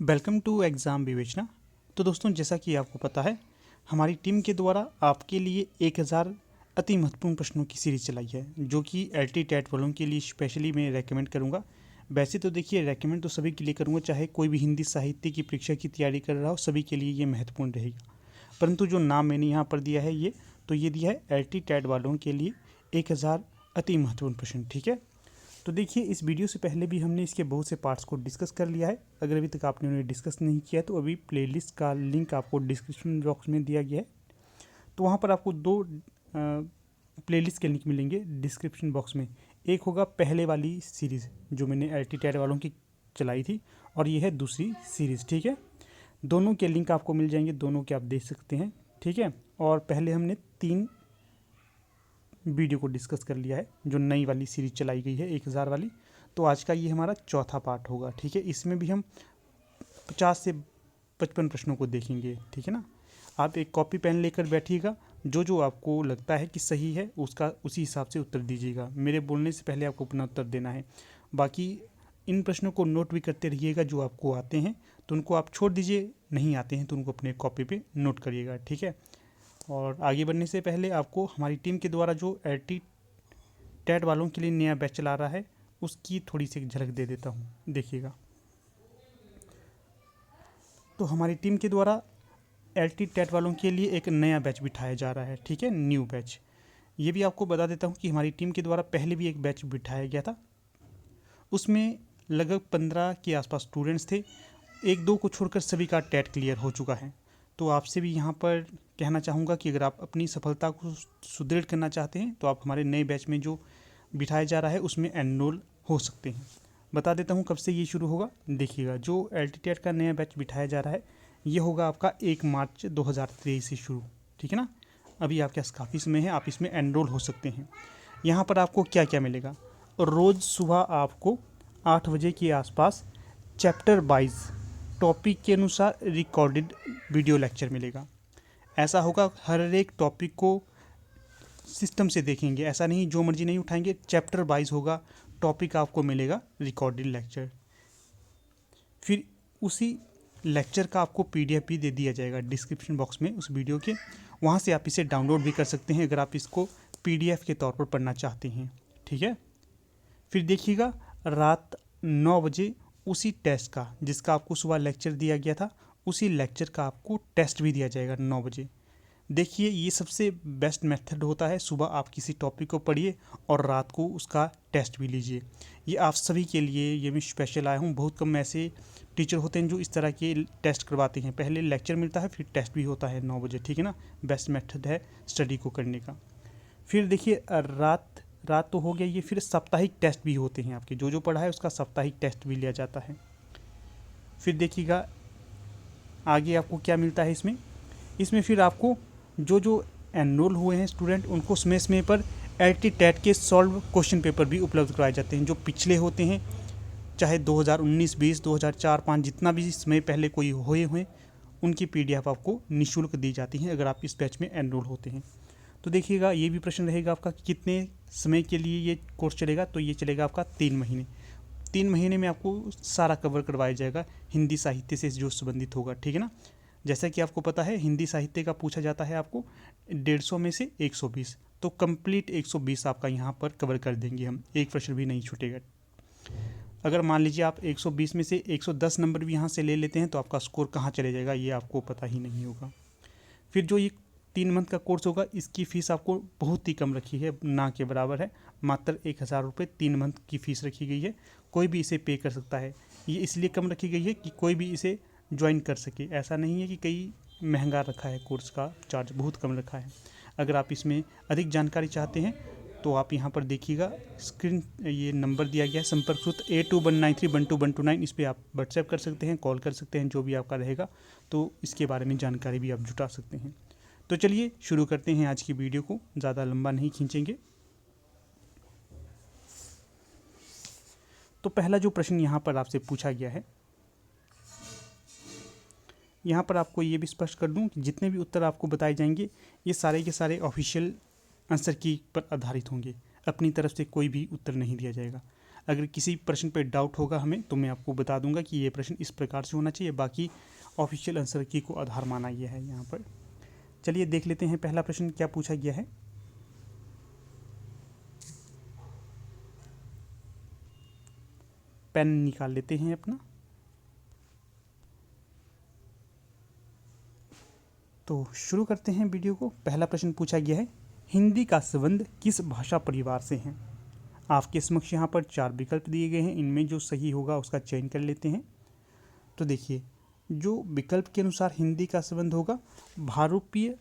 Welcome to exam विवेचना। तो दोस्तों, जैसा कि आपको पता है, हमारी टीम के द्वारा आपके लिए 1000 अति महत्वपूर्ण प्रश्नों की सीरीज़ चलाई है, जो कि एलटी टेट वालों के लिए स्पेशली मैं रेकमेंड करूंगा। वैसे तो देखिए, रेकमेंड तो सभी के लिए करूंगा, चाहे कोई भी हिंदी साहित्य की परीक्षा की तैयारी कर रहा हो, सभी के लिए ये महत्वपूर्ण रहेगा। परंतु जो नाम मैंने यहाँ पर दिया है ये दिया है एलटी टेट वालों के लिए 1000 अति महत्वपूर्ण प्रश्न। ठीक है, तो देखिए, इस वीडियो से पहले भी हमने इसके बहुत से पार्ट्स को डिस्कस कर लिया है। अगर अभी तक आपने उन्हें डिस्कस नहीं किया है तो अभी प्लेलिस्ट का लिंक आपको डिस्क्रिप्शन बॉक्स में दिया गया है, तो वहाँ पर आपको दो प्लेलिस्ट के लिंक मिलेंगे डिस्क्रिप्शन बॉक्स में। एक होगा पहले वाली सीरीज़ जो मैंने एलटी टेट वालों की चलाई थी, और ये है दूसरी सीरीज़। ठीक है, दोनों के लिंक आपको मिल जाएंगे, दोनों के आप देख सकते हैं। ठीक है, और पहले हमने 3 वीडियो को डिस्कस कर लिया है जो नई वाली सीरीज चलाई गई है 1000 वाली। तो आज का ये हमारा चौथा पार्ट होगा। ठीक है, इसमें भी हम 50 से 55 प्रश्नों को देखेंगे। ठीक है ना, आप एक कॉपी पेन लेकर बैठिएगा, जो जो आपको लगता है कि सही है उसका उसी हिसाब से उत्तर दीजिएगा। मेरे बोलने से पहले आपको अपना उत्तर देना है। बाकी इन प्रश्नों को नोट भी करते रहिएगा, जो आपको आते हैं तो उनको आप छोड़ दीजिए, नहीं आते हैं तो उनको अपने कॉपी पे नोट करिएगा। ठीक है, और आगे बढ़ने से पहले आपको हमारी टीम के द्वारा जो एलटी टेट वालों के लिए नया बैच चला रहा है उसकी थोड़ी सी झलक दे देता हूँ, देखिएगा। तो हमारी टीम के द्वारा एलटी टेट वालों के लिए एक नया बैच बिठाया जा रहा है। ठीक है, न्यू बैच। ये भी आपको बता देता हूँ कि हमारी टीम के द्वारा पहले भी एक बैच बिठाया गया था, उसमें लगभग 15 के आसपास स्टूडेंट्स थे। 1-2 को छोड़कर सभी का टेट क्लियर हो चुका है। तो आपसे भी यहाँ पर कहना चाहूँगा कि अगर आप अपनी सफलता को सुदृढ़ करना चाहते हैं तो आप हमारे नए बैच में जो बिठाया जा रहा है उसमें एनरोल हो सकते हैं। बता देता हूँ कब से ये शुरू होगा। देखिएगा, जो एलटी टेट का नया बैच बिठाया जा रहा है ये होगा आपका 1 मार्च 2023 से शुरू। ठीक है ना, अभी आपके पास काफ़ी समय है, आप इसमें एनरोल हो सकते हैं। यहाँ पर आपको क्या क्या मिलेगा। रोज़ सुबह आपको 8 बजे के आसपास चैप्टर वाइज टॉपिक के अनुसार रिकॉर्डेड वीडियो लेक्चर मिलेगा। ऐसा होगा, हर एक टॉपिक को सिस्टम से देखेंगे, ऐसा नहीं जो मर्जी नहीं उठाएंगे, चैप्टर वाइज होगा, टॉपिक आपको मिलेगा रिकॉर्डेड लेक्चर। फिर उसी लेक्चर का आपको पीडीएफ भी दे दिया जाएगा डिस्क्रिप्शन बॉक्स में उस वीडियो के, वहाँ से आप इसे डाउनलोड भी कर सकते हैं अगर आप इसको पीडीएफ के तौर पर पढ़ना चाहते हैं। ठीक है, फिर देखिएगा, रात 9 बजे उसी टेस्ट का, जिसका आपको सुबह लेक्चर दिया गया था, उसी लेक्चर का आपको टेस्ट भी दिया जाएगा 9 बजे। देखिए, ये सबसे बेस्ट मेथड होता है, सुबह आप किसी टॉपिक को पढ़िए और रात को उसका टेस्ट भी लीजिए। ये आप सभी के लिए ये मैं स्पेशल आया हूँ। बहुत कम ऐसे टीचर होते हैं जो इस तरह के टेस्ट करवाते हैं, पहले लेक्चर मिलता है फिर टेस्ट भी होता है 9 बजे। ठीक है ना, बेस्ट मेथड है स्टडी को करने का। फिर देखिए, रात तो हो गया ये, फिर साप्ताहिक टेस्ट भी होते हैं आपके, जो जो पढ़ा है उसका साप्ताहिक टेस्ट भी लिया जाता है। फिर देखिएगा आगे आपको क्या मिलता है इसमें फिर आपको जो एनरोल हुए हैं स्टूडेंट, उनको समय समय पर एलटी टेट के सॉल्व क्वेश्चन पेपर भी उपलब्ध कराए जाते हैं, जो पिछले होते हैं, चाहे 2019, 20, 2004, 5 जितना भी समय पहले कोई हुए हुए, उनकी पीडीएफ आपको निःशुल्क दी जाती हैं अगर आप इस बैच में एनरोल होते हैं। तो देखिएगा, ये भी प्रश्न रहेगा आपका कि कितने समय के लिए ये कोर्स चलेगा। तो ये चलेगा आपका 3 महीने। 3 महीने में आपको सारा कवर करवाया जाएगा हिंदी साहित्य से जो संबंधित होगा। ठीक है ना, जैसा कि आपको पता है हिंदी साहित्य का पूछा जाता है आपको 150 में से 120, तो कंप्लीट 120 आपका यहाँ पर कवर कर देंगे हम, एक प्रश्न भी नहीं छूटेगा। अगर मान लीजिए आप 120 में से 110 नंबर भी यहाँ से ले लेते हैं तो आपका स्कोर कहाँ चले जाएगा ये आपको पता ही नहीं होगा। फिर जो ये 3 मंथ का कोर्स होगा, इसकी फ़ीस आपको बहुत ही कम रखी है, ना के बराबर है। मात्र 1000 रुपये 3 मंथ की फ़ीस रखी गई है। कोई भी इसे पे कर सकता है। ये इसलिए कम रखी गई है कि कोई भी इसे ज्वाइन कर सके, ऐसा नहीं है कि कई महंगा रखा है, कोर्स का चार्ज बहुत कम रखा है। अगर आप इसमें अधिक जानकारी चाहते हैं तो आप यहाँ पर देखिएगा, स्क्रीन ये नंबर दिया गया है, संपर्क सूत्र 8193122129, इस पर आप व्हाट्सएप कर सकते हैं, कॉल कर सकते हैं, जो भी आपका रहेगा, तो इसके बारे में जानकारी भी आप जुटा सकते हैं। तो चलिए शुरू करते हैं आज की वीडियो को, ज़्यादा लंबा नहीं खींचेंगे। तो पहला जो प्रश्न यहाँ पर आपसे पूछा गया है, यहाँ पर आपको ये भी स्पष्ट कर दूँ कि जितने भी उत्तर आपको बताए जाएंगे ये सारे के सारे ऑफिशियल आंसर की पर आधारित होंगे, अपनी तरफ से कोई भी उत्तर नहीं दिया जाएगा। अगर किसी प्रश्न पे डाउट होगा हमें तो मैं आपको बता दूंगा कि ये प्रश्न इस प्रकार से होना चाहिए, बाकी ऑफिशियल आंसर की को आधार माना गया है यहाँ पर। चलिए देख लेते हैं पहला प्रश्न क्या पूछा गया है। पेन निकाल लेते हैं अपना। तो शुरू करते हैं वीडियो को। पहला प्रश्न पूछा गया है, हिंदी का संबंध किस भाषा परिवार से है। आपके समक्ष यहाँ पर 4 विकल्प दिए गए हैं, इनमें जो सही होगा उसका चयन कर लेते हैं। तो देखिए, जो विकल्प के अनुसार हिंदी का संबंध होगा भारूपीय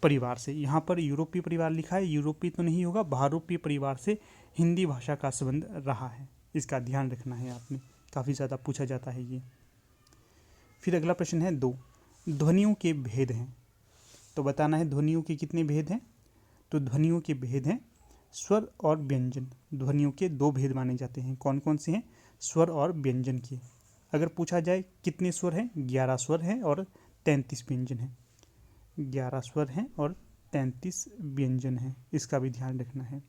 परिवार से, यहाँ पर यूरोपीय परिवार लिखा है, यूरोपीय तो नहीं होगा, भारूपीय परिवार से हिंदी भाषा का संबंध रहा है। इसका ध्यान रखना है आपने, काफ़ी ज़्यादा पूछा जाता है ये। फिर अगला प्रश्न है 2, ध्वनियों के भेद हैं। तो बताना है ध्वनियों के कितने भेद हैं। तो ध्वनियों के भेद हैं स्वर और व्यंजन। ध्वनियों के 2 भेद माने जाते हैं। कौन कौन से हैं? स्वर और व्यंजन के। अगर पूछा जाए कितने स्वर हैं, 11 स्वर हैं और 33 व्यंजन हैं। 11 स्वर हैं और 33 व्यंजन हैं, इसका भी ध्यान रखना है।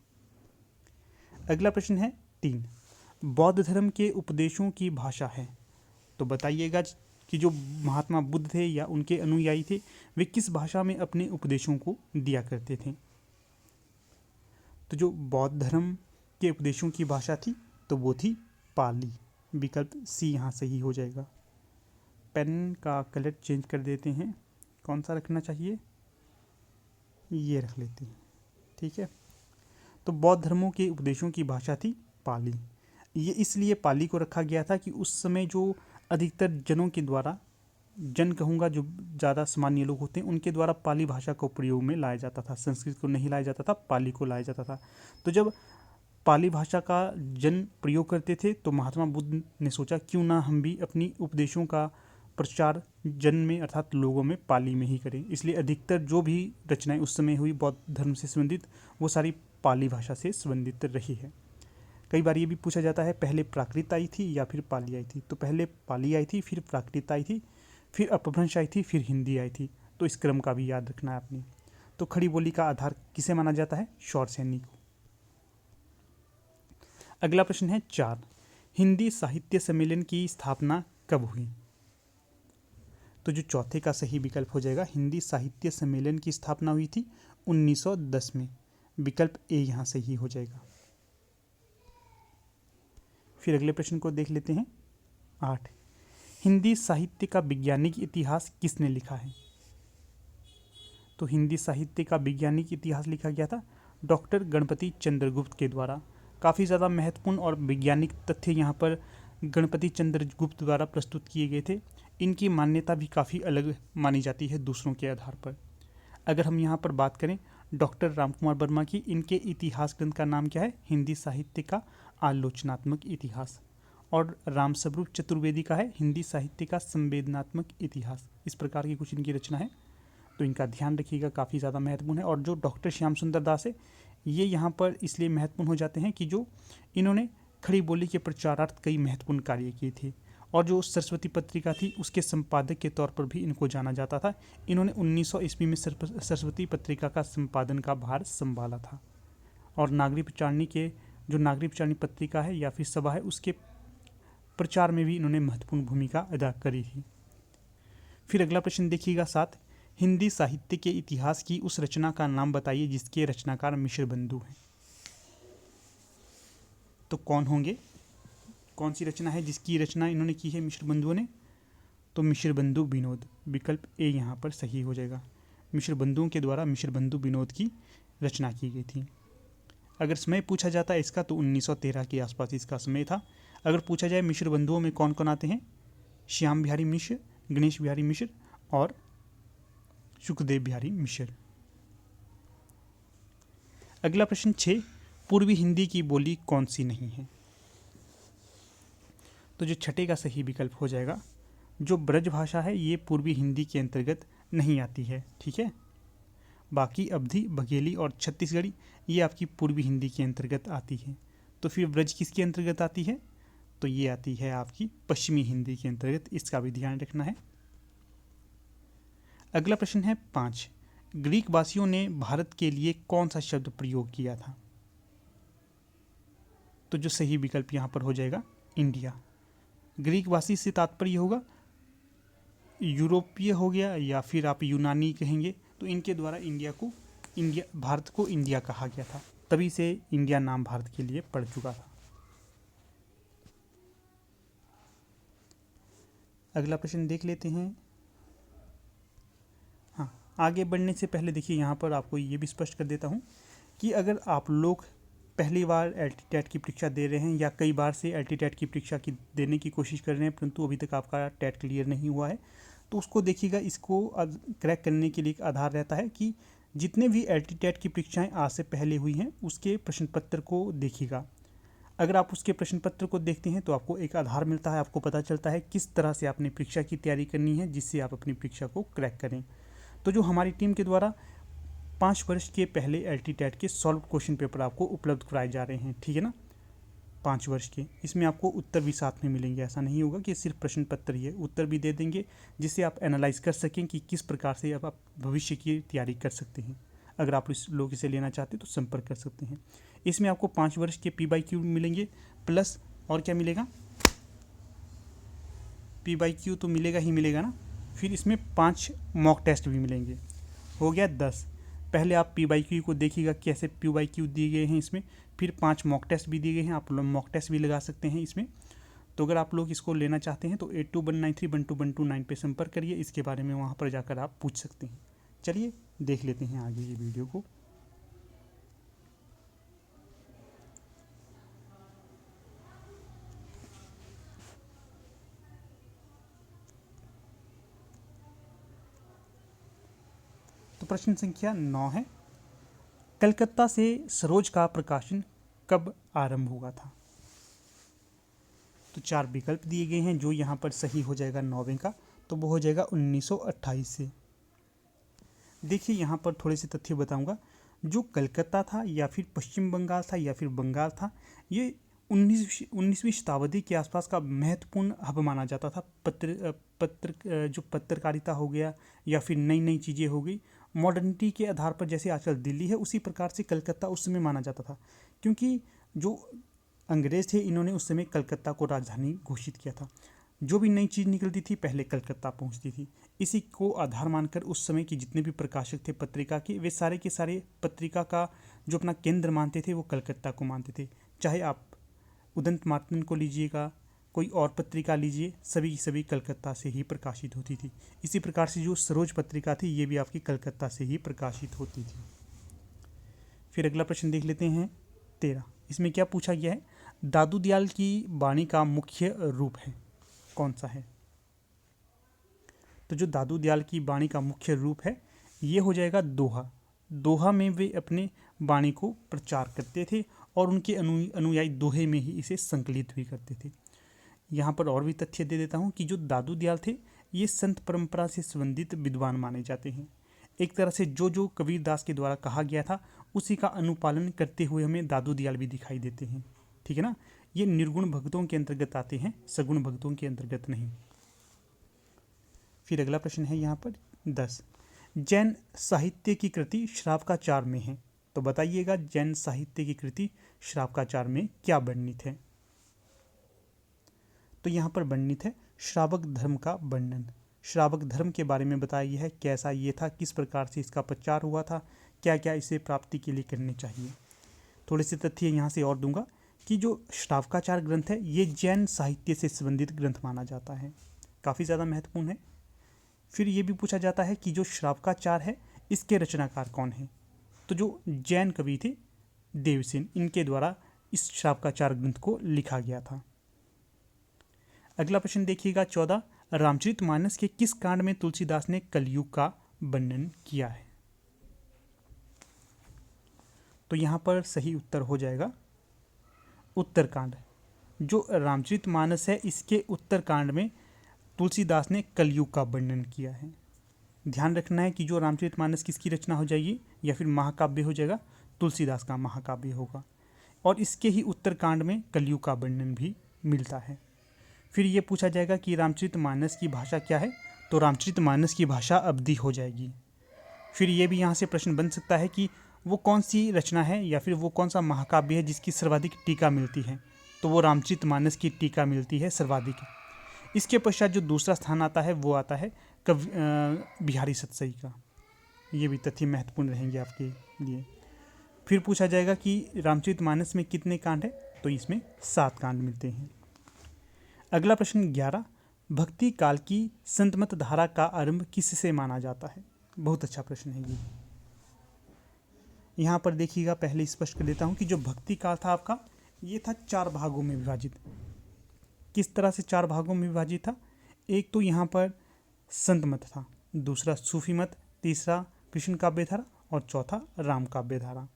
अगला प्रश्न है 3, बौद्ध धर्म के उपदेशों की भाषा है। तो बताइएगा कि जो महात्मा बुद्ध थे या उनके अनुयायी थे, वे किस भाषा में अपने उपदेशों को दिया करते थे। तो जो बौद्ध धर्म के उपदेशों की भाषा थी तो वो थी पाली। विकल्प सी यहाँ सही हो जाएगा। पेन का कलर चेंज कर देते हैं, कौन सा रखना चाहिए, ये रख लेते हैं, ठीक है। तो बौद्ध धर्मों के उपदेशों की भाषा थी पाली। ये इसलिए पाली को रखा गया था कि उस समय जो अधिकतर जनों के द्वारा, जन कहूँगा जो ज़्यादा सामान्य लोग होते हैं, उनके द्वारा पाली भाषा को प्रयोग में लाया जाता था। संस्कृत को नहीं लाया जाता था, पाली को लाया जाता था। तो जब पाली भाषा का जन प्रयोग करते थे तो महात्मा बुद्ध ने सोचा क्यों ना हम भी अपनी उपदेशों का प्रचार जन में अर्थात लोगों में पाली में ही करें। इसलिए अधिकतर जो भी रचनाएं उस समय हुई बौद्ध धर्म से संबंधित, वो सारी पाली भाषा से संबंधित रही है। कई बार ये भी पूछा जाता है पहले प्राकृत आई थी या फिर पाली आई थी। तो पहले पाली आई थी, फिर प्राकृत आई थी, फिर अपभ्रंश आई थी, फिर हिंदी आई थी। तो इस क्रम का भी याद रखना है आपने। तो खड़ी बोली का आधार किसे माना जाता है? शौरसेनी को। अगला प्रश्न है 4, हिंदी साहित्य सम्मेलन की स्थापना कब हुई। तो जो चौथे का सही विकल्प हो जाएगा, हिंदी साहित्य सम्मेलन की स्थापना हुई थी 1910 में। विकल्प ए यहाँ सही हो जाएगा। फिर अगले प्रश्न को देख लेते हैं 8, हिंदी साहित्य का वैज्ञानिक इतिहास किसने लिखा है। तो हिंदी साहित्य का वैज्ञानिक इतिहास लिखा गया था डॉक्टर गणपति चंद्रगुप्त के द्वारा। काफ़ी ज़्यादा महत्वपूर्ण और वैज्ञानिक तथ्य यहाँ पर गणपति चंद्रगुप्त द्वारा प्रस्तुत किए गए थे। इनकी मान्यता भी काफ़ी अलग मानी जाती है दूसरों के आधार पर। अगर हम यहाँ पर बात करें डॉक्टर रामकुमार वर्मा की, इनके इतिहास ग्रंथ का नाम क्या है? हिंदी साहित्य का आलोचनात्मक इतिहास। और रामस्वरूप चतुर्वेदी का है हिंदी साहित्य का संवेदनात्मक इतिहास। इस प्रकार की कुछ इनकी रचना है, तो इनका ध्यान रखिएगा, काफ़ी ज़्यादा महत्वपूर्ण है। और जो डॉक्टर श्याम सुंदर दास है, ये यहाँ पर इसलिए महत्वपूर्ण हो जाते हैं कि जो इन्होंने खड़ी बोली के प्रचारार्थ कई महत्वपूर्ण कार्य किए थे। और जो सरस्वती पत्रिका थी उसके संपादक के तौर पर भी इनको जाना जाता था। इन्होंने 1900 ईस्वी में सरस्वती पत्रिका का संपादन का भार संभाला था। और नागरिक प्रचारणी के जो नागरिक प्रचारणी पत्रिका है या फिर सभा है, उसके प्रचार में भी इन्होंने महत्वपूर्ण भूमिका अदा करी थी। फिर अगला प्रश्न देखिएगा 7, हिंदी साहित्य के इतिहास की उस रचना का नाम बताइए जिसके रचनाकार मिश्र बंधु हैं। तो कौन होंगे? कौन सी रचना है जिसकी रचना इन्होंने की है मिश्र बंधुओं ने? तो मिश्र बंधु विनोद। विकल्प ए यहाँ पर सही हो जाएगा। मिश्र बंधुओं के द्वारा मिश्र बंधु विनोद की रचना की गई थी। अगर समय पूछा जाता है इसका तो 1913 के आसपास इसका समय था। अगर पूछा जाए मिश्र बंधुओं में कौन कौन आते हैं, श्याम बिहारी मिश्र, गणेश बिहारी मिश्र और सुखदेव बिहारी मिश्र। अगला प्रश्न 6, पूर्वी हिंदी की बोली कौन सी नहीं है। तो जो छठे का सही विकल्प हो जाएगा, जो ब्रज भाषा है ये पूर्वी हिंदी के अंतर्गत नहीं आती है, ठीक है। बाकी अवधी, बघेली और छत्तीसगढ़ी ये आपकी पूर्वी हिंदी के अंतर्गत आती है। तो फिर ब्रज किसके अंतर्गत आती है? तो ये आती है आपकी पश्चिमी हिंदी के अंतर्गत। इसका भी ध्यान रखना है। अगला प्रश्न है 5, ग्रीक वासियों ने भारत के लिए कौन सा शब्द प्रयोग किया था। तो जो सही विकल्प यहाँ पर हो जाएगा इंडिया। ग्रीकवासी से तात्पर्य होगा यूरोपीय हो गया या फिर आप यूनानी कहेंगे, तो इनके द्वारा भारत को इंडिया कहा गया था, तभी से इंडिया नाम भारत के लिए पड़ चुका था। अगला प्रश्न देख लेते हैं। हाँ, आगे बढ़ने से पहले देखिए यहाँ पर आपको ये भी स्पष्ट कर देता हूँ कि अगर आप लोग पहली बार LT-TET की परीक्षा दे रहे हैं या कई बार से LT-TET की परीक्षा की देने की कोशिश कर रहे हैं परंतु अभी तक आपका टेट क्लियर नहीं हुआ है, तो उसको देखिएगा। इसको क्रैक करने के लिए एक आधार रहता है कि जितने भी LT-TET की परीक्षाएं आज से पहले हुई हैं उसके प्रश्न पत्र को देखिएगा। अगर आप उसके प्रश्न पत्र को देखते हैं तो आपको एक आधार मिलता है, आपको पता चलता है किस तरह से आपने परीक्षा की तैयारी करनी है जिससे आप अपनी परीक्षा को क्रैक करें। तो जो हमारी टीम के द्वारा 5 वर्ष के पहले LT-TET के सॉल्व क्वेश्चन पेपर आपको उपलब्ध कराए जा रहे हैं, ठीक है ना, 5 वर्ष के। इसमें आपको उत्तर भी साथ में मिलेंगे, ऐसा नहीं होगा कि सिर्फ प्रश्न पत्र ही है, उत्तर भी दे देंगे जिससे आप एनालाइज कर सकें कि किस प्रकार से आप भविष्य की तैयारी कर सकते हैं। अगर आप लोग इसे लेना चाहते हैं तो संपर्क कर सकते हैं। इसमें आपको 5 वर्ष के P/Q मिलेंगे, प्लस और क्या मिलेगा, P/Q तो मिलेगा ही मिलेगा ना, फिर इसमें 5 मॉक टेस्ट भी मिलेंगे, हो गया 10। पहले आप P/Q को देखिएगा कैसे P/Q दिए गए हैं इसमें, फिर 5 मॉक टेस्ट भी दिए गए हैं, आप लोग मॉक टेस्ट भी लगा सकते हैं इसमें। तो अगर आप लोग इसको लेना चाहते हैं तो 8219312129 पे संपर्क करिए, इसके बारे में वहाँ पर जाकर आप पूछ सकते हैं। चलिए देख लेते हैं आगे ये वीडियो को। तो प्रश्न संख्या 9 है, कलकत्ता से सरोज का प्रकाशन कब आरंभ हुआ था? तो 4 विकल्प दिए गए हैं, जो यहाँ पर सही हो जाएगा 9वें का, तो वो हो जाएगा 1928 से। देखिए यहाँ पर थोड़े से तथ्य बताऊंगा। जो कलकत्ता था या फिर पश्चिम बंगाल था या फिर बंगाल था, ये 19वीं शताब्दी के आसपास का महत्वपूर्ण हब माना जाता था। जो पत्रकारिता हो गया या फिर नई नई चीज़ें हो गई मॉडर्निटी के आधार पर, जैसे आजकल दिल्ली है उसी प्रकार से कलकत्ता उस समय माना जाता था, क्योंकि जो अंग्रेज़ थे इन्होंने उस समय कलकत्ता को राजधानी घोषित किया था। जो भी नई चीज़ निकलती थी पहले कलकत्ता पहुंचती थी। इसी को आधार मानकर उस समय के जितने भी प्रकाशक थे पत्रिका के, वे सारे के सारे पत्रिका का जो अपना केंद्र मानते थे वो कलकत्ता को मानते थे। चाहे आप उदंत मार्तन को लीजिएगा, कोई और पत्रिका लीजिए, सभी की सभी कलकत्ता से ही प्रकाशित होती थी। इसी प्रकार से जो सरोज पत्रिका थी ये भी आपकी कलकत्ता से ही प्रकाशित होती थी। फिर अगला प्रश्न देख लेते हैं 13। इसमें क्या पूछा गया है, दादू दयाल की वाणी का मुख्य रूप है, कौन सा है? तो जो दादू दयाल की वाणी का मुख्य रूप है ये हो जाएगा दोहा। दोहा में वे अपने वाणी को प्रचार करते थे और उनके अनुयायी दोहे में ही इसे संकलित भी करते थे। यहाँ पर और भी तथ्य दे देता हूँ कि जो दादू दयाल थे ये संत परंपरा से संबंधित विद्वान माने जाते हैं। एक तरह से जो कबीर दास के द्वारा कहा गया था उसी का अनुपालन करते हुए हमें दादू दयाल भी दिखाई देते हैं, ठीक है ना। ये निर्गुण भक्तों के अंतर्गत आते हैं, सगुण भक्तों के अंतर्गत नहीं। फिर अगला प्रश्न है यहाँ पर 10, जैन साहित्य की कृति श्रावकाचार में है, तो बताइएगा जैन साहित्य की कृति श्रावकाचार में क्या वर्णित है? तो यहाँ पर वर्णित है श्रावक धर्म का वर्णन। श्रावक धर्म के बारे में बताया गया है, कैसा ये था, किस प्रकार से इसका प्रचार हुआ था, क्या क्या इसे प्राप्ति के लिए करने चाहिए। थोड़े से तथ्य यहाँ से और दूंगा कि जो श्रावकाचार ग्रंथ है ये जैन साहित्य से संबंधित ग्रंथ माना जाता है, काफ़ी ज़्यादा महत्वपूर्ण है। फिर ये भी पूछा जाता है कि जो श्रावकाचार है इसके रचनाकार कौन है? तो जो जैन कवि थे देवसेन, इनके द्वारा इस श्रावकाचार ग्रंथ को लिखा गया था। अगला प्रश्न देखिएगा 14, रामचरितमानस के किस कांड में तुलसीदास ने कलयुग का वर्णन किया है? तो यहाँ पर सही उत्तर हो जाएगा उत्तरकांड। जो रामचरितमानस है इसके उत्तरकांड में तुलसीदास ने कलयुग का वर्णन किया है। ध्यान रखना है कि जो रामचरितमानस किसकी रचना हो जाएगी या फिर महाकाव्य हो जाएगा, तुलसीदास का महाकाव्य होगा, और इसके ही उत्तरकांड में कलयुग का वर्णन भी मिलता है। फिर ये पूछा जाएगा कि रामचरितमानस की भाषा क्या है, तो रामचरितमानस की भाषा अवधी हो जाएगी। फिर ये भी यहाँ से प्रश्न बन सकता है कि वो कौन सी रचना है या फिर वो कौन सा महाकाव्य है जिसकी सर्वाधिक टीका मिलती है? तो वो रामचरितमानस की टीका मिलती है सर्वाधिक। इसके पश्चात जो दूसरा स्थान आता है वो आता है बिहारी सतसई का। ये भी तथ्य महत्वपूर्ण रहेंगे आपके लिए। फिर पूछा जाएगा कि रामचरितमानस में कितने कांड हैं? तो इसमें 7 कांड मिलते हैं। अगला प्रश्न 11, भक्ति काल की संतमत धारा का आरंभ किससे माना जाता है? बहुत अच्छा प्रश्न है ये। यहाँ पर देखिएगा, पहले स्पष्ट कर देता हूँ कि जो भक्ति काल था आपका, ये था 4 भागों में विभाजित। किस तरह से 4 भागों में विभाजित था? एक तो यहाँ पर संत मत था, दूसरा सूफी मत, तीसरा कृष्ण काव्य धारा और चौथा राम काव्य धारा।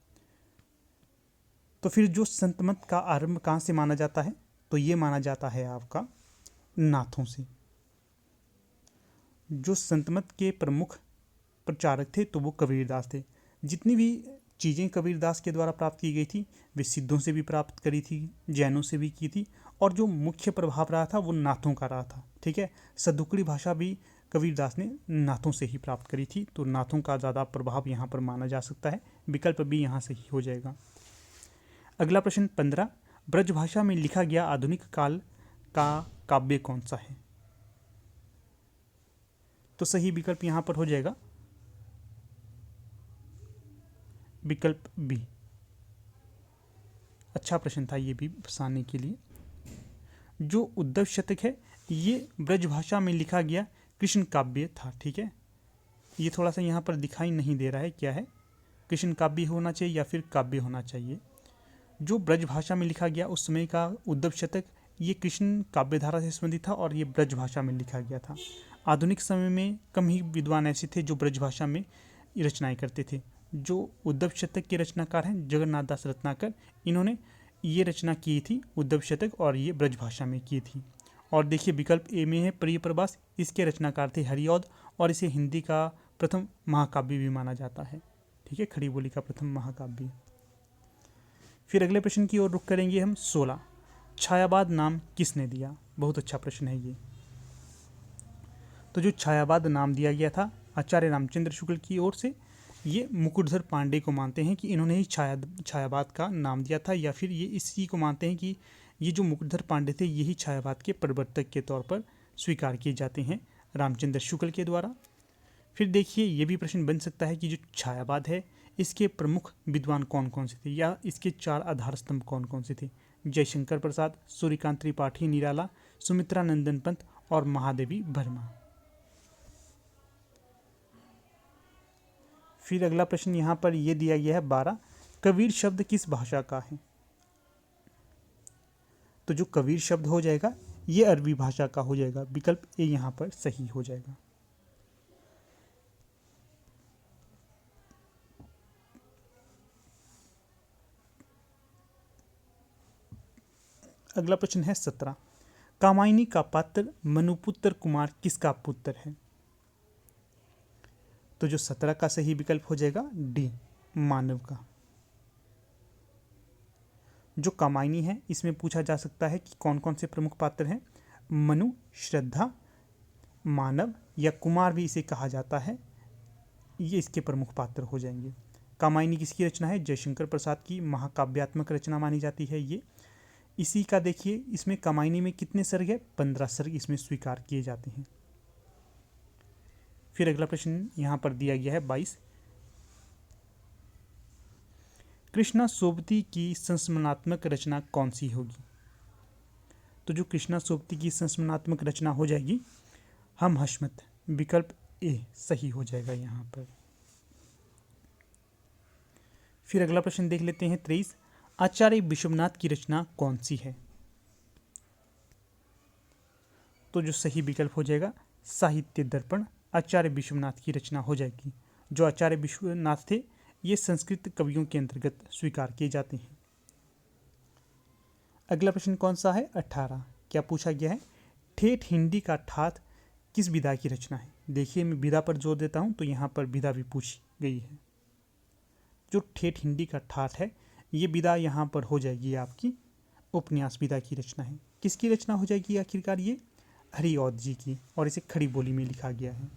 तो फिर जो संत मत का आरंभ कहाँ से माना जाता है? तो ये माना जाता है आपका नाथों से। जो संत मत के प्रमुख प्रचारक थे तो वो कबीरदास थे। जितनी भी चीज़ें कबीरदास के द्वारा प्राप्त की गई थी वे सिद्धों से भी प्राप्त करी थी, जैनों से भी की थी, और जो मुख्य प्रभाव रहा था वो नाथों का रहा था। ठीक है, सदुकड़ी भाषा भी कबीरदास ने नाथों से ही प्राप्त करी थी, तो नाथों का ज़्यादा प्रभाव यहाँ पर माना जा सकता है। विकल्प भी यहाँ से ही हो जाएगा। अगला प्रश्न 15, ब्रजभाषा में लिखा गया आधुनिक काल का काव्य कौन सा है? तो सही विकल्प यहाँ पर हो जाएगा विकल्प बी। अच्छा प्रश्न था ये भी फंसाने के लिए। जो उद्धव शतक है ये ब्रजभाषा में लिखा गया कृष्ण काव्य था। ठीक है, ये थोड़ा सा यहाँ पर दिखाई नहीं दे रहा है, क्या है, कृष्ण काव्य होना चाहिए या फिर काव्य होना चाहिए। जो ब्रजभाषा में लिखा गया उस समय का उद्धव शतक, ये कृष्ण काव्य धारा से संबंधित था और ये ब्रजभाषा में लिखा गया था। आधुनिक समय में कम ही विद्वान ऐसे थे जो ब्रजभाषा में रचनाएं करते थे। जो उद्धव शतक के रचनाकार हैं जगन्नाथ दास रत्नाकर, इन्होंने ये रचना की थी उद्धव शतक और ये ब्रजभाषा में की थी। और देखिए विकल्प ए में है प्रिय प्रवास, इसके रचनाकार थे हरिऔध और इसे हिंदी का प्रथम महाकाव्य भी माना जाता है। ठीक है, खड़ी बोली का प्रथम महाकाव्य। फिर अगले प्रश्न की ओर रुख करेंगे हम। 16, छायावाद नाम किसने दिया? बहुत अच्छा प्रश्न है ये। तो जो छायावाद नाम दिया गया था आचार्य रामचंद्र शुक्ल की ओर से, ये मुकुटधर पांडे को मानते हैं कि इन्होंने ही छायावाद का नाम दिया था, या फिर ये इसी को मानते हैं कि ये जो मुकुटधर पांडे थे यही छायावाद के प्रवर्तक के तौर पर स्वीकार किए जाते हैं रामचंद्र शुक्ल के द्वारा। फिर देखिए ये भी प्रश्न बन सकता है कि जो छायावाद है इसके प्रमुख विद्वान कौन कौन से थे, या इसके 4 आधार स्तंभ कौन कौन से थे? जयशंकर प्रसाद, सूर्यकांत त्रिपाठी निराला, सुमित्रा नंदन पंत और महादेवी वर्मा। फिर अगला प्रश्न यहाँ पर यह दिया गया है 12, कबीर शब्द किस भाषा का है? तो जो कबीर शब्द हो जाएगा ये अरबी भाषा का हो जाएगा। विकल्प ए यहाँ पर सही हो जाएगा। अगला प्रश्न है 17, कामायनी का पात्र मनुपुत्र कुमार किसका पुत्र है? तो जो 17 का सही विकल्प हो जाएगा डी, मानव का। जो कामायनी है इसमें पूछा जा सकता है कि कौन कौन से प्रमुख पात्र हैं। मनु, श्रद्धा, मानव या कुमार भी इसे कहा जाता है, ये इसके प्रमुख पात्र हो जाएंगे। कामायनी किसकी रचना है? जयशंकर प्रसाद की महाकाव्यात्मक रचना मानी जाती है ये। इसी का देखिए इसमें कामायनी में कितने सर्ग है? 15 सर्ग इसमें स्वीकार किए जाते हैं। फिर अगला प्रश्न यहाँ पर दिया गया है 22, कृष्णा सोबती की संस्मरणात्मक रचना कौन सी होगी? तो जो कृष्णा सोबती की संस्मरणात्मक रचना हो जाएगी हम हशमत। विकल्प ए सही हो जाएगा यहाँ पर। फिर अगला प्रश्न देख लेते हैं 23, आचार्य विश्वनाथ की रचना कौन सी है? तो जो सही विकल्प हो जाएगा साहित्य दर्पण, आचार्य विश्वनाथ की रचना हो जाएगी। जो आचार्य विश्वनाथ थे ये संस्कृत कवियों के अंतर्गत स्वीकार किए जाते हैं। अगला प्रश्न कौन सा है? 18, क्या पूछा गया है? ठेठ हिंदी का ठाठ किस विधा की रचना है? देखिए मैं विधा पर जोर देता हूँ तो यहाँ पर विधा भी पूछी गई है। जो ठेठ हिंदी का ठाठ है ये विधा यहाँ पर हो जाएगी आपकी उपन्यास विधा की रचना है। किसकी रचना हो जाएगी आखिरकार? ये हरिऔध जी की, और इसे खड़ी बोली में लिखा गया है।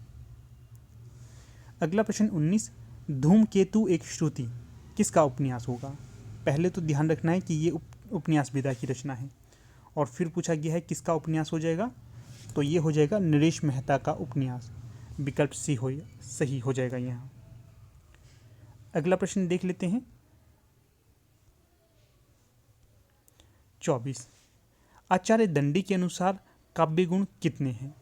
अगला प्रश्न 19, धूमकेतु एक श्रुति किसका उपन्यास होगा। पहले तो ध्यान रखना है कि ये उपन्यास विधा की रचना है, और फिर पूछा गया है किसका उपन्यास हो जाएगा, तो ये हो जाएगा नरेश मेहता का उपन्यास। विकल्प सी हो सही हो जाएगा यहाँ। अगला प्रश्न देख लेते हैं 24। आचार्य दंडी के अनुसार काव्य गुण कितने हैं।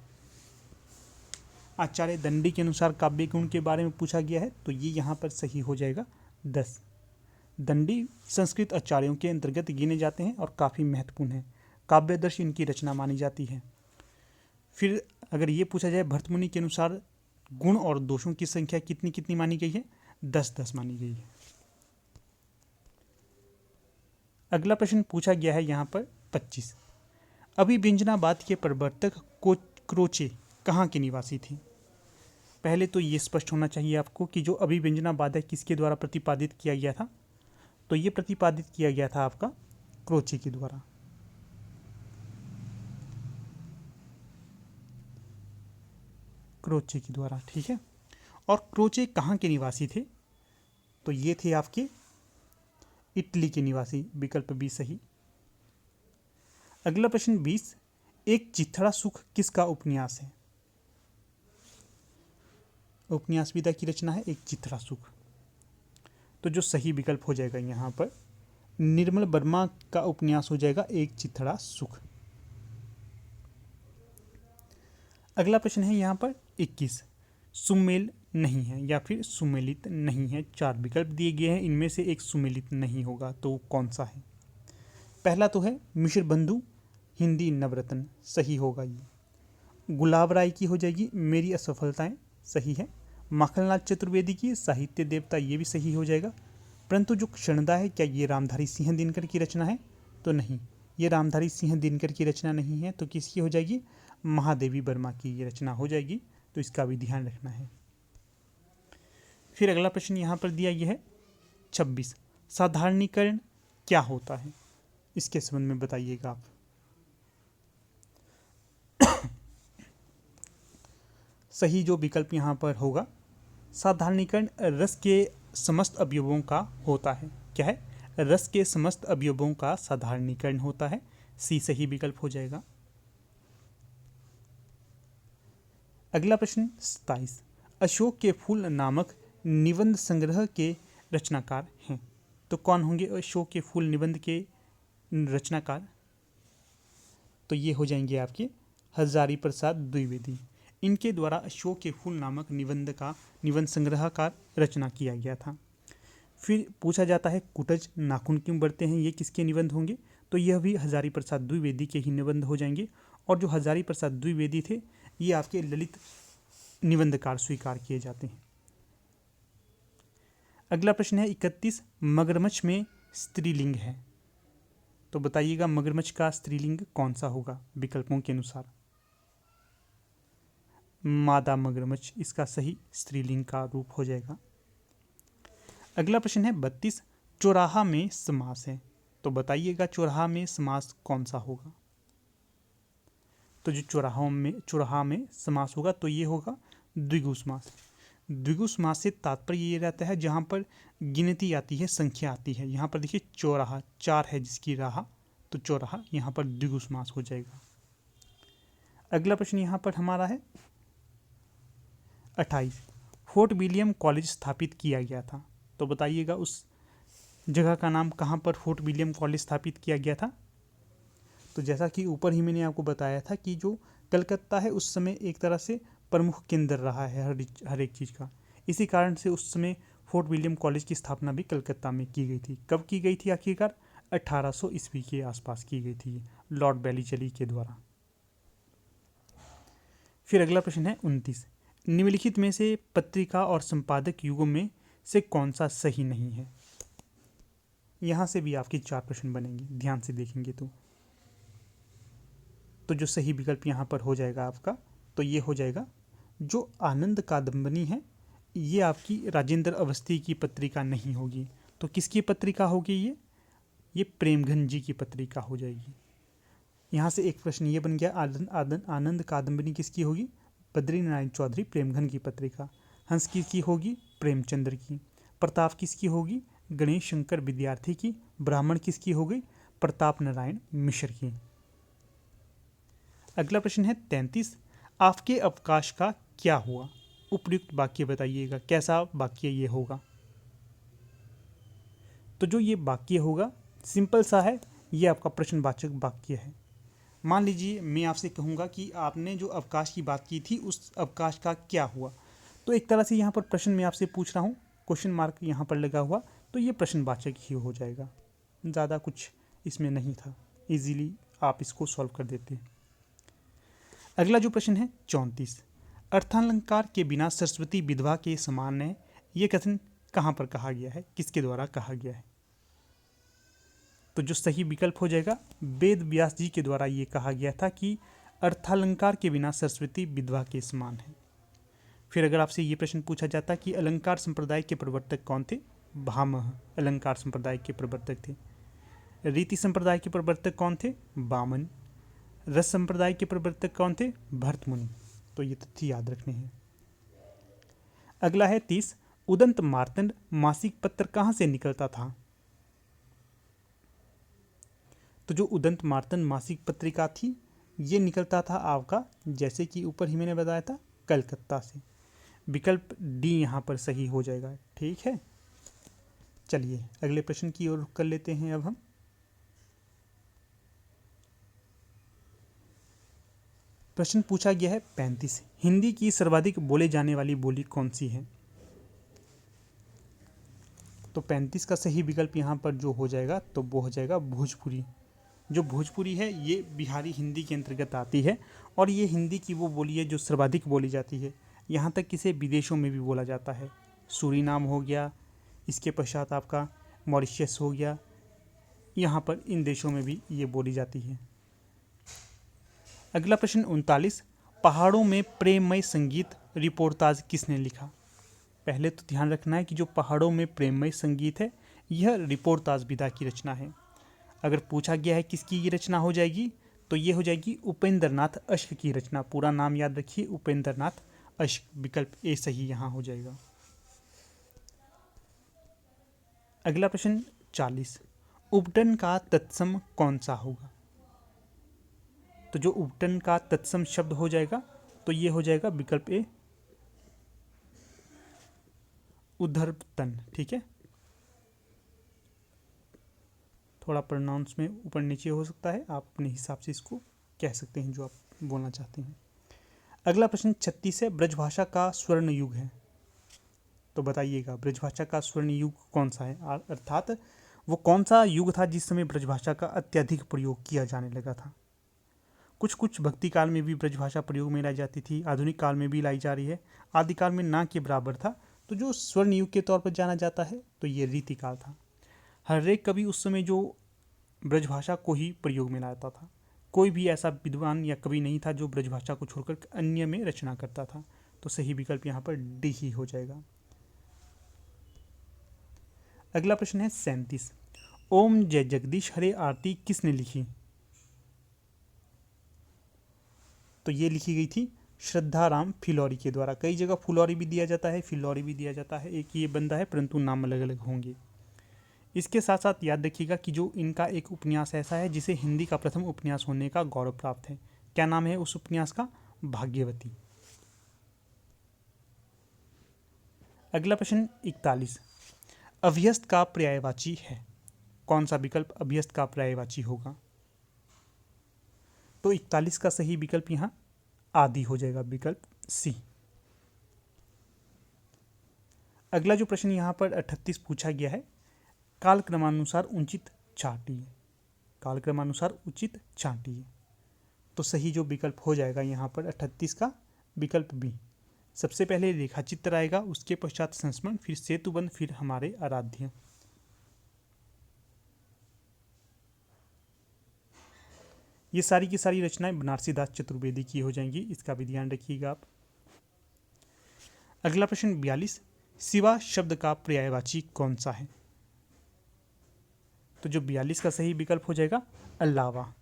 आचार्य दंडी के अनुसार काव्य गुण के बारे में पूछा गया है, तो ये यहाँ पर सही हो जाएगा 10। दंडी संस्कृत आचार्यों के अंतर्गत गिने जाते हैं और काफ़ी महत्वपूर्ण हैं। काव्यदर्श इनकी रचना मानी जाती है। फिर अगर ये पूछा जाए भरतमुनि के अनुसार गुण और दोषों की संख्या कितनी कितनी मानी गई है, 10-10 मानी गई है। अगला प्रश्न पूछा गया है यहाँ पर 25। अभिव्यंजनावाद के प्रवर्तक क्रोचे कहाँ के निवासी थे। पहले तो ये स्पष्ट होना चाहिए आपको कि जो अभिव्यंजनावाद है किसके द्वारा प्रतिपादित किया गया था, तो ये प्रतिपादित किया गया था आपका क्रोचे के द्वारा। क्रोचे के द्वारा, ठीक है। और क्रोचे कहाँ के निवासी थे, तो ये थे आपके इटली के निवासी। विकल्प बी सही। अगला प्रश्न 20। एक चिथड़ा सुख किसका उपन्यास है। उपन्यास विधा की रचना है एक चिथड़ा सुख, तो जो सही विकल्प हो जाएगा यहाँ पर निर्मल वर्मा का उपन्यास हो जाएगा एक चिथड़ा सुख। अगला प्रश्न है यहाँ पर 21। सुमेल नहीं है या फिर सुमेलित नहीं है। 4 विकल्प दिए गए हैं, इनमें से एक सुमेलित नहीं होगा, तो कौन सा है। पहला तो है मिश्र बंधु हिंदी नवरत्न, सही होगा ये। गुलाब राय की हो जाएगी मेरी असफलताएं, सही है। माखनलाल चतुर्वेदी की साहित्य देवता, ये भी सही हो जाएगा। परंतु जो क्षणदा है, क्या ये रामधारी सिंह दिनकर की रचना है, तो नहीं, ये रामधारी सिंह दिनकर की रचना नहीं है। तो किसकी हो जाएगी, महादेवी वर्मा की ये रचना हो जाएगी, तो इसका भी ध्यान रखना है। फिर अगला प्रश्न यहाँ पर दिया गया है 26। साधारणीकरण क्या होता है, इसके संबंध में बताइएगा आप। सही जो विकल्प यहाँ पर होगा, साधारणीकरण रस के समस्त अवयवों का होता है। क्या है, रस के समस्त अवयवों का साधारणीकरण होता है। सी सही विकल्प हो जाएगा। अगला प्रश्न 27। अशोक के फूल नामक निबंध संग्रह के रचनाकार हैं, तो कौन होंगे अशोक के फूल निबंध के रचनाकार, तो ये हो जाएंगे आपके हजारी प्रसाद द्विवेदी। इनके द्वारा अशोक के फूल नामक निबंध संग्रह का रचना किया गया था। फिर पूछा जाता है कुटज नाखून क्यों बढ़ते हैं, ये किसके निबंध होंगे, तो यह भी हजारी प्रसाद द्विवेदी के ही निबंध हो जाएंगे। और जो हजारी प्रसाद द्विवेदी थे, ये आपके ललित निबंधकार स्वीकार किए जाते हैं। अगला प्रश्न है 31। मगरमच्छ में स्त्रीलिंग है, तो बताइएगा मगरमच्छ का स्त्रीलिंग कौन सा होगा विकल्पों के अनुसार। मादा मगरमच्छ इसका सही स्त्रीलिंग का रूप हो जाएगा। अगला प्रश्न है 32। चौराहा में समास है, तो बताइएगा चौराहा में समास कौन सा होगा। तो जो चौराहा में समास होगा, तो ये होगा द्विगु समास। द्विगु समास से तात्पर्य ये रहता है जहाँ पर गिनती आती है, संख्या आती है। यहाँ पर देखिए चौराहा 4 है जिसकी राह, तो चौराहा यहाँ पर द्विगु समास हो जाएगा। अगला प्रश्न यहाँ पर हमारा है 28। फोर्ट विलियम कॉलेज स्थापित किया गया था, तो बताइएगा उस जगह का नाम कहाँ पर फोर्ट विलियम कॉलेज स्थापित किया गया था। तो जैसा कि ऊपर ही मैंने आपको बताया था कि जो कलकत्ता है उस समय एक तरह से प्रमुख केंद्र रहा है हर एक चीज़ का। इसी कारण से उस समय फोर्ट विलियम कॉलेज की स्थापना भी कलकत्ता में की गई थी। कब की गई थी आखिरकार, 1800 ईस्वी के आसपास की गई थी, लॉर्ड बैलीचली के द्वारा। फिर अगला प्रश्न है 29। निम्नलिखित में से पत्रिका और संपादक युगों में से कौन सा सही नहीं है। यहाँ से भी आपके 4 प्रश्न बनेंगे, ध्यान से देखेंगे तो जो सही विकल्प यहाँ पर हो जाएगा आपका, तो ये हो जाएगा जो आनंद कादम्बनी है, ये आपकी राजेंद्र अवस्थी की पत्रिका नहीं होगी। तो किसकी पत्रिका होगी ये प्रेमघन जी की पत्रिका हो जाएगी। यहाँ से एक प्रश्न ये बन गया, आनंद कादम्बनी किसकी होगी, बद्रीनारायण चौधरी प्रेमघन की पत्रिका। हंस की होगी, प्रेमचंद्र की। प्रताप किसकी होगी, गणेश शंकर विद्यार्थी की। ब्राह्मण किसकी हो गई? प्रताप नारायण मिश्र की। अगला प्रश्न है 33, आपके अवकाश का क्या हुआ? उपयुक्त वाक्य बताइएगा, कैसा वाक्य ये होगा? तो जो ये वाक्य होगा सिंपल सा है, ये आपका प्रश्नवाचक वाक्य है। मान लीजिए मैं आपसे कहूँगा कि आपने जो अवकाश की बात की थी उस अवकाश का क्या हुआ, तो एक तरह से यहाँ पर प्रश्न मैं आपसे पूछ रहा हूँ, क्वेश्चन मार्क यहाँ पर लगा हुआ, तो ये प्रश्नवाचक ही हो जाएगा। ज़्यादा कुछ इसमें नहीं था, इजीली आप इसको सॉल्व कर देते हैं। अगला जो प्रश्न है 34, अर्थालंकार के बिना सरस्वती विधवा के समान है, ये कथन कहाँ पर कहा गया है, किसके द्वारा कहा गया है? तो जो सही विकल्प हो जाएगा, वेद व्यास जी के द्वारा ये कहा गया था कि अर्थालंकार के बिना सरस्वती विधवा के समान है। फिर अगर आपसे ये प्रश्न पूछा जाता कि अलंकार संप्रदाय के प्रवर्तक कौन थे? भामह अलंकार संप्रदाय के प्रवर्तक थे। रीति संप्रदाय के प्रवर्तक कौन थे? वामन। रस संप्रदाय के प्रवर्तक कौन थे? भरतमुनि। तो ये तथ्य याद रखने हैं। अगला है 30, उदंत मार्तंड मासिक पत्र कहाँ से निकलता था? तो जो उदंत मार्तंड मासिक पत्रिका थी, ये निकलता था आपका, जैसे कि ऊपर ही मैंने बताया था, कलकत्ता से। विकल्प डी यहाँ पर सही हो जाएगा। ठीक है, चलिए अगले प्रश्न की ओर कर लेते हैं अब हम। प्रश्न पूछा गया है 35, हिंदी की सर्वाधिक बोले जाने वाली बोली कौन सी है? तो 35 का सही विकल्प यहाँ पर जो हो जाएगा तो वो हो जाएगा भोजपुरी। जो भोजपुरी है ये बिहारी हिंदी के अंतर्गत आती है और ये हिंदी की वो बोली है जो सर्वाधिक बोली जाती है। यहाँ तक कि इसे विदेशों में भी बोला जाता है। सूरीनाम हो गया, इसके पश्चात आपका मॉरिशस हो गया, यहाँ पर इन देशों में भी ये बोली जाती है। अगला प्रश्न 39, पहाड़ों में प्रेममय संगीत रिपोर्टाज किसने लिखा? पहले तो ध्यान रखना है कि जो पहाड़ों में प्रेममय संगीत है यह रिपोर्टाज विधा की रचना है। अगर पूछा गया है किसकी ये रचना हो जाएगी तो ये हो जाएगी उपेंद्र नाथ अश्क की रचना। पूरा नाम याद रखिए, उपेंद्र नाथ अश्क। विकल्प ए सही यहाँ हो जाएगा। अगला प्रश्न 40, उपटन का तत्सम कौन सा होगा? तो जो उपटन का तत्सम शब्द हो जाएगा तो ये हो जाएगा विकल्प ए उद्धर्तन। ठीक है, थोड़ा प्रोनाउंस में ऊपर नीचे हो सकता है, आप अपने हिसाब से इसको कह सकते हैं जो आप बोलना चाहते हैं। अगला प्रश्न 36 है, ब्रजभाषा का स्वर्ण युग है, तो बताइएगा ब्रजभाषा का स्वर्ण युग कौन सा है, अर्थात वो कौन सा युग था जिस समय ब्रजभाषा का अत्यधिक प्रयोग किया जाने लगा था। कुछ भक्ति काल में भी ब्रजभाषा प्रयोग में लाई जाती थी, आधुनिक काल में भी लाई जा रही है, आदिकाल में ना के बराबर था। तो जो स्वर्ण युग के तौर पर जाना जाता है तो ये रीतिकाल था। हर एक कवि उस समय जो ब्रजभाषा को ही प्रयोग में लाता था। कोई भी ऐसा विद्वान या कवि नहीं था जो ब्रजभाषा को छोड़कर अन्य में रचना करता था। तो सही विकल्प यहाँ पर डी ही हो जाएगा। अगला प्रश्न है 37, ओम जय जगदीश हरे आरती किसने लिखी? तो ये लिखी गई थी श्रद्धाराम फिलौरी के द्वारा। कई जगह फुलौरी भी दिया जाता है, फिलौरी भी दिया जाता है, एक ये बंदा है परंतु नाम अलग अलग होंगे। इसके साथ साथ याद रखिएगा कि जो इनका एक उपन्यास ऐसा है जिसे हिंदी का प्रथम उपन्यास होने का गौरव प्राप्त है। क्या नाम है उस उपन्यास का? भाग्यवती। अगला प्रश्न 41, अभ्यस्त का पर्यायवाची है, कौन सा विकल्प अभ्यस्त का पर्यायवाची होगा? तो 41 का सही विकल्प यहाँ आदि हो जाएगा, विकल्प सी। अगला जो प्रश्न यहाँ पर 38 पूछा गया है, कालक्रमानुसार उचित छांटिए, कालक्रमानुसार उचित छांटिए। तो सही जो विकल्प हो जाएगा यहाँ पर 38 का विकल्प बी। सबसे पहले रेखाचित्र आएगा, उसके पश्चात संस्मरण, फिर सेतुबंध, फिर हमारे आराध्य। ये सारी की सारी रचनाएं बनारसी दास चतुर्वेदी की हो जाएंगी, इसका भी ध्यान रखिएगा आप। अगला प्रश्न 42, सिवा शब्द का पर्यायवाची कौन सा है? तो जो 42 का सही विकल्प हो जाएगा अलावा।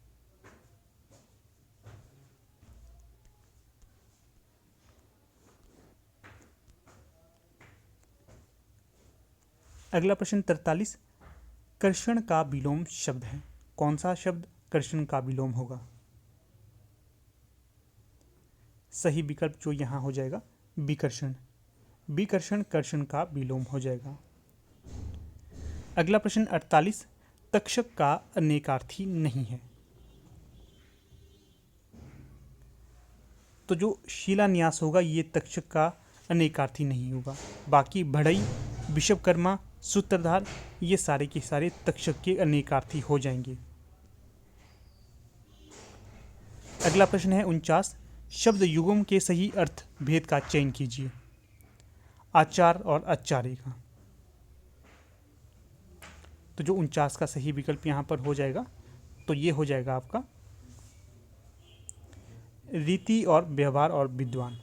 अगला प्रश्न 43, कर्षण का विलोम शब्द है। कौन सा शब्द कर्षण का विलोम होगा? सही विकल्प जो यहाँ हो जाएगा विकर्षण। विकर्षण कर्षण का विलोम हो जाएगा। अगला प्रश्न 48, तक्षक का अनेकार्थी नहीं है। तो जो शिलान्यास होगा ये तक्षक का अनेकार्थी नहीं होगा। बाकी बढ़ई, विश्वकर्मा, सूत्रधार ये सारे के सारे तक्षक के अनेकार्थी हो जाएंगे। अगला प्रश्न है 49, शब्द युग्म के सही अर्थ भेद का चयन कीजिए। आचार और आचार्य का। तो जो 49 का सही विकल्प यहाँ पर हो जाएगा तो ये हो जाएगा आपका रीति और व्यवहार और विद्वान।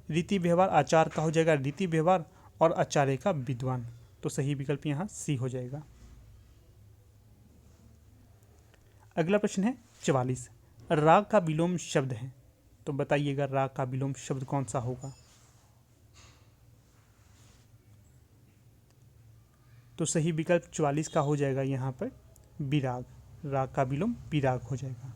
रीति व्यवहार आचार का हो जाएगा रीति व्यवहार और आचार्य का विद्वान। तो सही विकल्प यहाँ सी हो जाएगा। अगला प्रश्न है 44, राग का विलोम शब्द है। तो बताइएगा राग का विलोम शब्द कौन सा होगा? तो सही विकल्प 44 का हो जाएगा यहाँ पर विराग। राग का विलोम विराग हो जाएगा।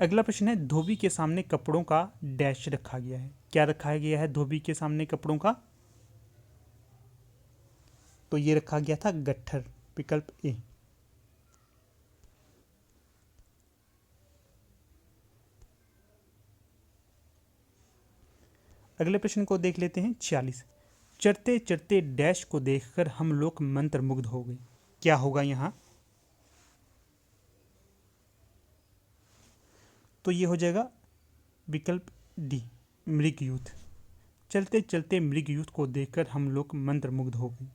अगला प्रश्न है धोबी के सामने कपड़ों का डैश रखा गया है। क्या रखा गया है धोबी के सामने कपड़ों का? तो ये रखा गया था गट्ठर, विकल्प ए। अगले प्रश्न को देख लेते हैं 46, चढ़ते चढ़ते डैश को देखकर हम लोग मंत्रमुग्ध हो गए। क्या होगा यहाँ? तो ये हो जाएगा विकल्प डी, मृगयूथ। चलते चलते मृगयूथ को देखकर हम लोग मंत्रमुग्ध हो गए।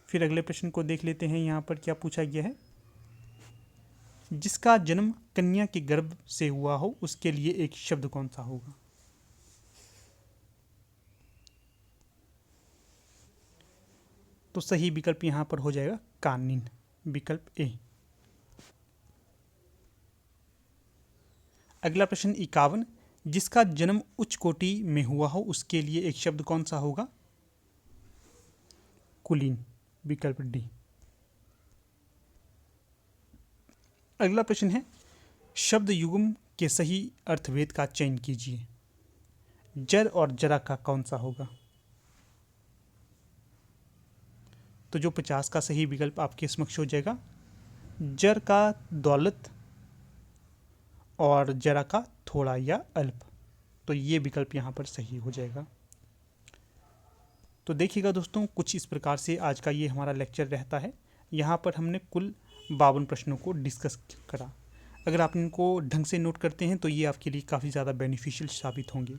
फिर अगले प्रश्न को देख लेते हैं। यहाँ पर क्या पूछा गया है? जिसका जन्म कन्या के गर्भ से हुआ हो उसके लिए एक शब्द कौन सा होगा? तो सही विकल्प यहाँ पर हो जाएगा कानिन, विकल्प ए। अगला प्रश्न 51, जिसका जन्म उच्च कोटि में हुआ हो उसके लिए एक शब्द कौन सा होगा? कुलीन, विकल्प डी। अगला प्रश्न है शब्द युग्म के सही अर्थभेद का चयन कीजिए। जर और जरा का कौन सा होगा? तो जो 50 का सही विकल्प आपके समक्ष हो जाएगा जर का दौलत और जरा का थोड़ा या अल्प। तो ये विकल्प यहाँ पर सही हो जाएगा। तो देखिएगा दोस्तों, कुछ इस प्रकार से आज का ये हमारा लेक्चर रहता है। यहाँ पर हमने कुल 52 प्रश्नों को डिस्कस करा। अगर आप इनको ढंग से नोट करते हैं तो ये आपके लिए काफ़ी ज़्यादा बेनिफिशियल साबित होंगे।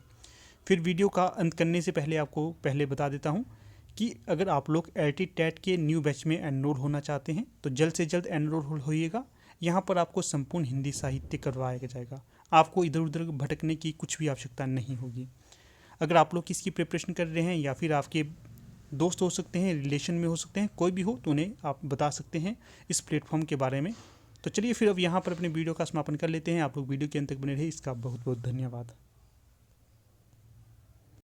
फिर वीडियो का अंत करने से पहले आपको पहले बता देता हूँ कि अगर आप लोग LT TET के न्यू बैच में एनरोल होना चाहते हैं तो जल्द से जल्द एनरोल होइएगा। यहाँ पर आपको संपूर्ण हिंदी साहित्य करवाया जाएगा। आपको इधर उधर भटकने की कुछ भी आवश्यकता नहीं होगी। अगर आप लोग इसकी प्रिपरेशन कर रहे हैं या फिर आपके दोस्त हो सकते हैं, रिलेशन में हो सकते हैं, कोई भी हो तो उन्हें आप बता सकते हैं इस प्लेटफॉर्म के बारे में। तो चलिए फिर अब यहाँ पर अपने वीडियो का समापन कर लेते हैं। आप लोग वीडियो के अंत तक बने रहे, इसका बहुत बहुत धन्यवाद।